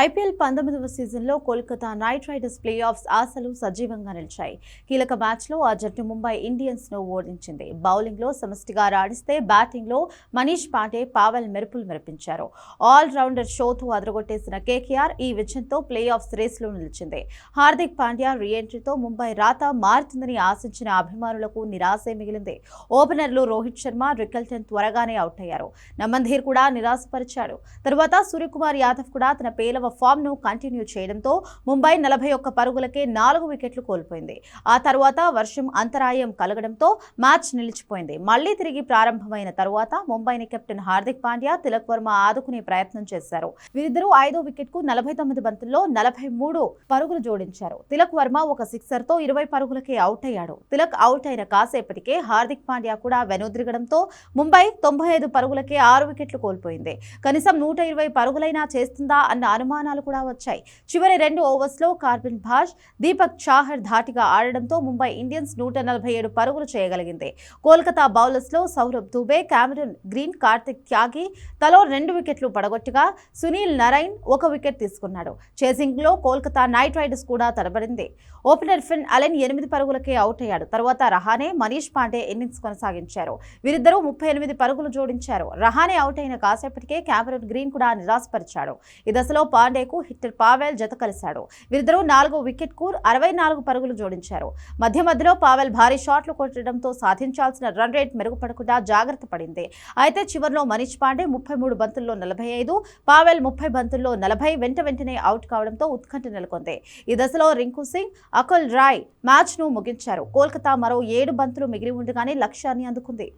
IPL 19వ సీజన్లో Kolkata night riders play offs ఆశలు సజీవంగా నిలిచాయి. కీలక మ్యాచ్లో ఆ జట్టు ముంబై ఇండియన్స్ను ఓడించింది. బౌలింగ్లో సమష్టిగా రాణిస్తే బ్యాటింగ్లో మనీష్ పాండే, పావెల్ మెరుపులు మెరిపించారు. ఆల్ రౌండర్ షోతో అదరగొట్టేసిన కేకేఆర్ ఈ విజయంతో ప్లే ఆఫ్స్ రేస్లో నిలిచింది. హార్దిక్ పాండ్యా రీ-ఎంట్రీతో ముంబై రాత మారుతుందని ఆశించిన అభిమానులకు నిరాశే మిగిలింది. ఓపెనర్లు రోహిత్ శర్మ, రికల్టన్ త్వరగానే అవుట్ అయ్యారు. నమంధీర్ కూడా నిరాశపరిచాడు. తరువాత సూర్యకుమార్ యాదవ్ కూడా తన పేలవ ఫామ్ ను కంటిన్యూ చేయడంతో ముంబై 41 పరుగులకే 4 వికెట్లు కోల్పోయింది. ఆ తర్వాత వర్షం అంతరాయం కలగడంతో మ్యాచ్ నిలిచిపోయింది. మళ్లీ తిరిగి ప్రారంభమైన తరువాత ముంబైని కెప్టెన్ హార్దిక్ పాండ్యా, తిలక్ వర్మ ఆదుకునే ప్రయత్నం చేశారు. వీరిద్దరూ 5వ వికెట్ కు 49 బంతుల్లో 43 పరుగులు జోడించారు. తిలక్ వర్మ ఒక సిక్సర్ తో 20 పరుగులకే అవుట్ అయ్యాడు. తిలక్ అవుట్ అయిన కాసేపటికే హార్దిక్ పాండ్యా కూడా వెనుదిరగడంతో ముంబై 95 పరుగులకే 6 వికెట్లు కోల్పోయింది. కనీసం 120 పరుగులైనా చేస్తుందా అన్న అనుమానాలు కూడా వచ్చాయి. చివరి 2 ఓవర్స్లో కార్బిన్ బాష్, దీపక్ చాహర్ ధాటిగా ఆడడంతో ముంబై ఇండియన్స్ 147 పరుగులు చేయగలిగింది. కోల్కతా బౌలర్స్లో సౌరభ్ దుబే, కామెరూన్ గ్రీన్, కార్తిక్ త్యాగి తలో 2 వికెట్లు పడగొట్టగా సునీల్ నరైన్ 1 వికెట్ తీసుకున్నాడు. చేసింగ్లో కోల్కతా నైట్ రైడర్స్ కూడా తడబడింది. ఓపెనర్ ఫిన్ అలెన్ 8 పరుగులకే అవుట్ అయ్యాడు. తర్వాత రహానే, మనీష్ పాండే ఇన్నింగ్స్ కొనసాగించారు. వీరిద్దరూ 38 పరుగులు జోడించారు. రహానే అవుట్ అయిన కాసేపటికే కామెరూన్ గ్రీన్ కూడా నిరాశపరిచాడు. ఈ దశలో పాండేకు హిట్టర్ పావెల్ జత కలిశాడు. వీరిద్దరూ 4వ వికెట్ కు 64 పరుగులు జోడించారు. మధ్యలో పావెల్ భారీ షాట్లు కొట్టడంతో సాధించాల్సిన రన్ రేట్ మెరుగుపడకుండా జాగ్రత్త పడింది. అయితే చివర్లో మనీష్ పాండే 33 బంతుల్లో 45, పావెల్ 30 బంతుల్లో 40 వెంటనే అవుట్ కావడంతో ఉత్కంఠ నెలకొంది. ఈ దశలో రింకు సింగ్, అకుల్ రాయ్ మ్యాచ్ ను ముగించారు. కోల్కతా మరో 7 బంతులు మిగిలి ఉండగానే లక్ష్యాన్ని అందుకుంది.